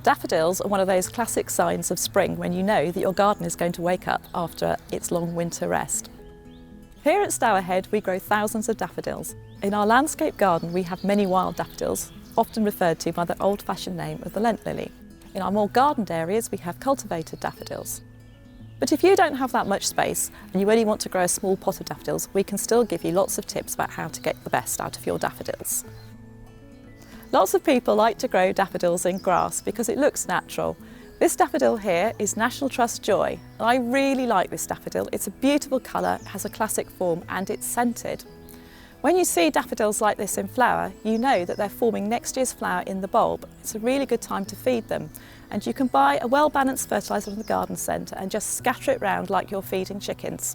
Daffodils are one of those classic signs of spring when you know that your garden is going to wake up after its long winter rest. Here at Stourhead we grow thousands of daffodils. In our landscape garden we have many wild daffodils, often referred to by the old-fashioned name of the Lent lily. In our more gardened areas we have cultivated daffodils. But if you don't have that much space and you only want to grow a small pot of daffodils, we can still give you lots of tips about how to get the best out of your daffodils. Lots of people like to grow daffodils in grass because it looks natural. This daffodil here is National Trust Joy, and I really like this daffodil. It's a beautiful colour, it has a classic form and it's scented. When you see daffodils like this in flower, you know that they're forming next year's flower in the bulb. It's a really good time to feed them, and you can buy a well-balanced fertiliser from the garden centre and just scatter it round like you're feeding chickens.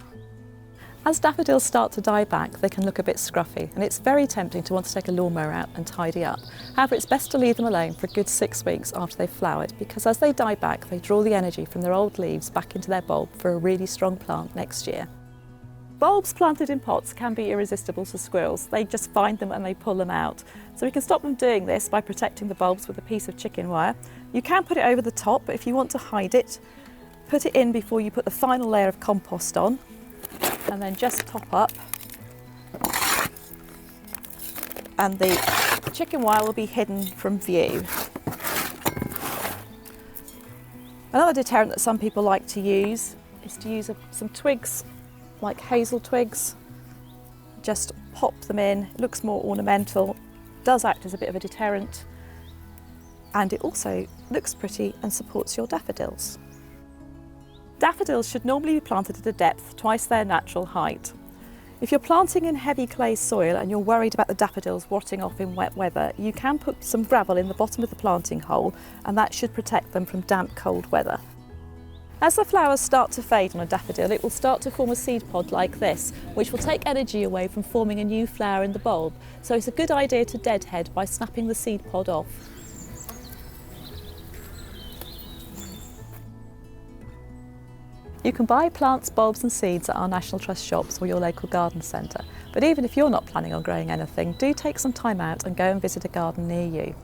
As daffodils start to die back, they can look a bit scruffy, and it's very tempting to want to take a lawnmower out and tidy up. However, it's best to leave them alone for a good 6 weeks after they've flowered, because as they die back, they draw the energy from their old leaves back into their bulb for a really strong plant next year. Bulbs planted in pots can be irresistible to squirrels. They just find them and they pull them out. So we can stop them doing this by protecting the bulbs with a piece of chicken wire. You can put it over the top, but if you want to hide it, put it in before you put the final layer of compost on, and then just top up, and the chicken wire will be hidden from view. Another deterrent that some people like to use is to use some twigs, like hazel twigs. Just pop them in. It looks more ornamental, does act as a bit of a deterrent, and it also looks pretty and supports your daffodils. Daffodils should normally be planted at a depth twice their natural height. If you're planting in heavy clay soil and you're worried about the daffodils rotting off in wet weather, you can put some gravel in the bottom of the planting hole, and that should protect them from damp, cold weather. As the flowers start to fade on a daffodil, it will start to form a seed pod like this, which will take energy away from forming a new flower in the bulb. So it's a good idea to deadhead by snapping the seed pod off. You can buy plants, bulbs and seeds at our National Trust shops or your local garden centre. But even if you're not planning on growing anything, do take some time out and go and visit a garden near you.